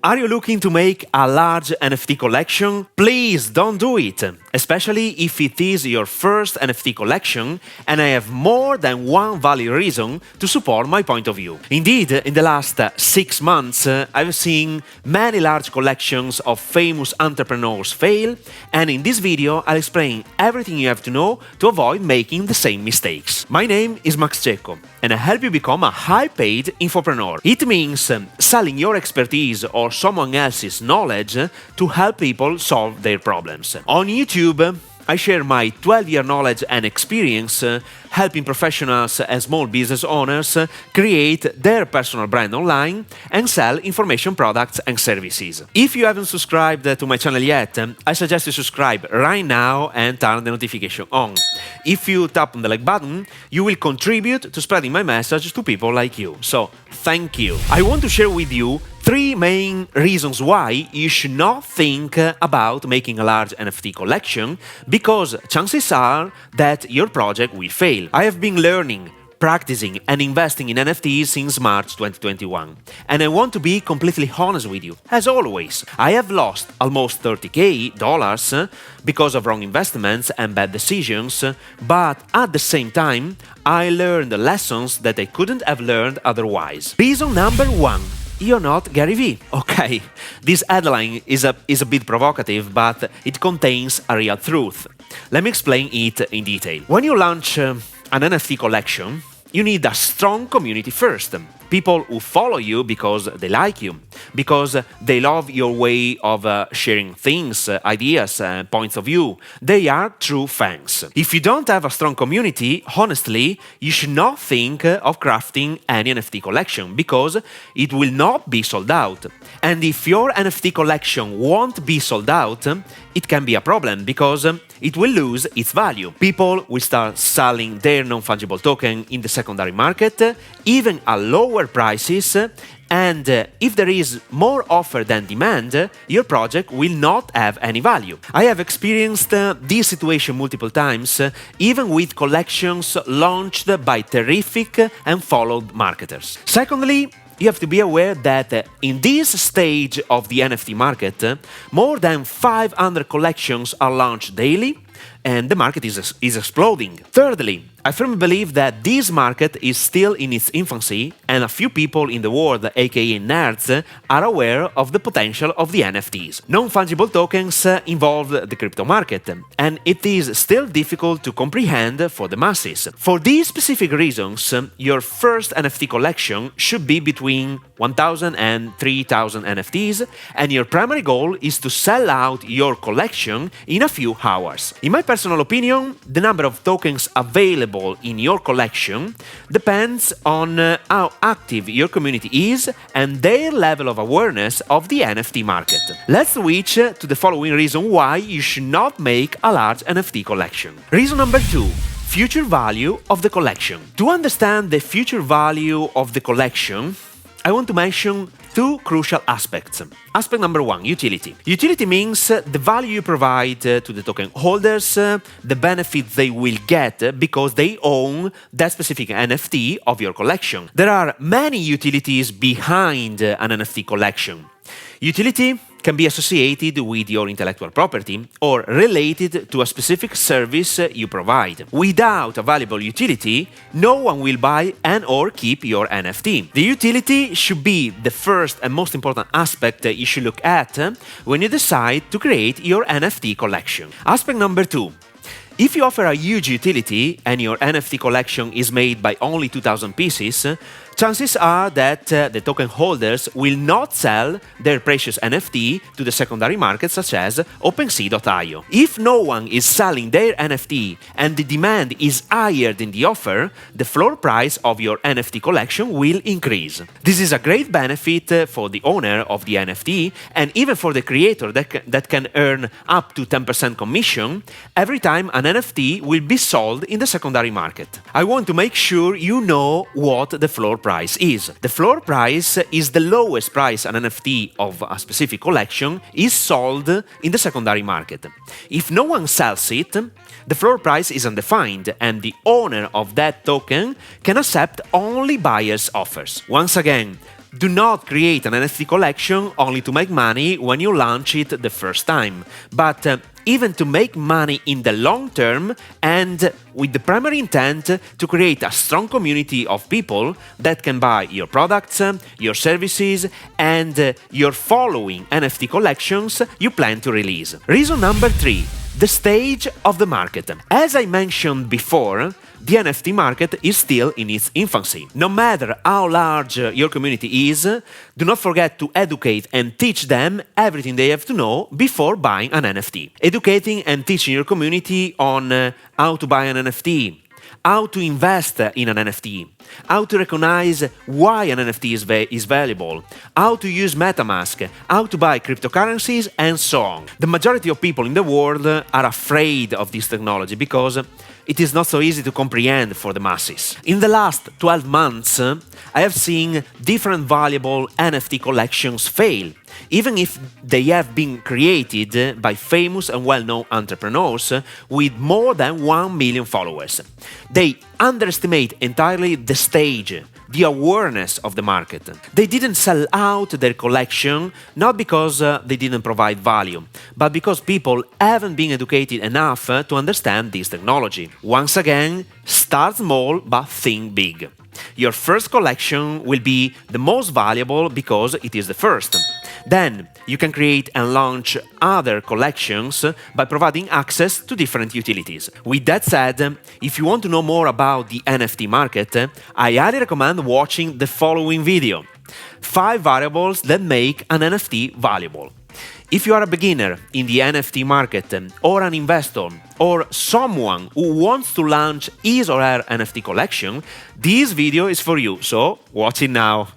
Are you looking to make a large NFT collection? Please don't do it, especially if it is your first NFT collection and I have more than one valid reason to support my point of view. Indeed, in the last 6 months, I've seen many large collections of famous entrepreneurs fail, and in this video I'll explain everything you have to know to avoid making the same mistakes. My name is Max Cecco, and I help you become a high-paid infopreneur. It means selling your expertise or someone else's knowledge to help people solve their problems. On YouTube, I share my 12-year knowledge and experience helping professionals and small business owners create their personal brand online and sell information products and services. If you haven't subscribed to my channel yet, I suggest you subscribe right now and turn the notification on. If you tap on the like button, you will contribute to spreading my message to people like you. So, thank you. I want to share with you 3 main reasons why you should not think about making a large NFT collection, because chances are that your project will fail. I have been learning, practicing and investing in NFTs since March 2021, and I want to be completely honest with you. As always, I have lost almost $30,000 because of wrong investments and bad decisions, but at the same time, I learned lessons that I couldn't have learned otherwise. Reason number 1. You're not Gary Vee. Okay, this headline is a bit provocative, but it contains a real truth. Let me explain it in detail. When you launch an NFT collection, you need a strong community first. People who follow you because they like you, because they love your way of sharing things, ideas, points of view. They are true fans. If you don't have a strong community, honestly, you should not think of crafting any NFT collection because it will not be sold out. And if your NFT collection won't be sold out, it can be a problem because it will lose its value. People will start selling their non-fungible token in the secondary market, even at lower prices, and if there is more offer than demand, your project will not have any value. I have experienced this situation multiple times, even with collections launched by terrific and followed marketers. Secondly, you have to be aware that in this stage of the NFT market, more than 500 collections are launched daily, and the market is exploding. Thirdly, I firmly believe that this market is still in its infancy, and a few people in the world, aka nerds, are aware of the potential of the NFTs. Non-fungible tokens involve the crypto market, and it is still difficult to comprehend for the masses. For these specific reasons, your first NFT collection should be between 1,000 and 3,000 NFTs, and your primary goal is to sell out your collection in a few hours. In my personal opinion, the number of tokens available in your collection depends on how active your community is and their level of awareness of the NFT market. Let's switch to the following reason why you should not make a large NFT collection. Reason number 2. Future value of the collection. To understand the future value of the collection, I want to mention 2 crucial aspects. Aspect number 1, utility. Utility means the value you provide to the token holders, the benefits they will get because they own that specific NFT of your collection. There are many utilities behind an NFT collection. Utility can be associated with your intellectual property or related to a specific service you provide. Without a valuable utility, no one will buy and or keep your NFT. The utility should be the first and most important aspect you should look at when you decide to create your NFT collection. Aspect number 2. If you offer a huge utility and your NFT collection is made by only 2,000 pieces, chances are that the token holders will not sell their precious NFT to the secondary market such as OpenSea.io. If no one is selling their NFT and the demand is higher than the offer, the floor price of your NFT collection will increase. This is a great benefit for the owner of the NFT and even for the creator that can earn up to 10% commission every time an NFT will be sold in the secondary market. I want to make sure you know what the floor price is. The floor price is the lowest price an NFT of a specific collection is sold in the secondary market. If no one sells it, the floor price is undefined and the owner of that token can accept only buyers' offers. Once again, Do not create an NFT collection only to make money when you launch it the first time, but even to make money in the long term and with the primary intent to create a strong community of people that can buy your products, your services, and your following NFT collections you plan to release. Reason number 3. The stage of the market. As I mentioned before, the NFT market is still in its infancy. No matter how large your community is, do not forget to educate and teach them everything they have to know before buying an NFT. Educating and teaching your community on how to buy an NFT, how to invest in an NFT, how to recognize why an NFT is valuable, how to use MetaMask, how to buy cryptocurrencies, and so on. The majority of people in the world are afraid of this technology because it is not so easy to comprehend for the masses. In the last 12 months, I have seen different valuable NFT collections fail, even if they have been created by famous and well-known entrepreneurs with more than 1 million followers. They underestimate entirely the stage, the awareness of the market. They didn't sell out their collection not because they didn't provide value, but because people haven't been educated enough to understand this technology. Once again, start small but think big. Your first collection will be the most valuable because it is the first. Then you can create and launch other collections by providing access to different utilities. With that said, if you want to know more about the NFT market, I highly recommend watching the following video: 5 variables that make an NFT valuable. If you are a beginner in the NFT market or an investor or someone who wants to launch his or her NFT collection, this video is for you, so watch it now.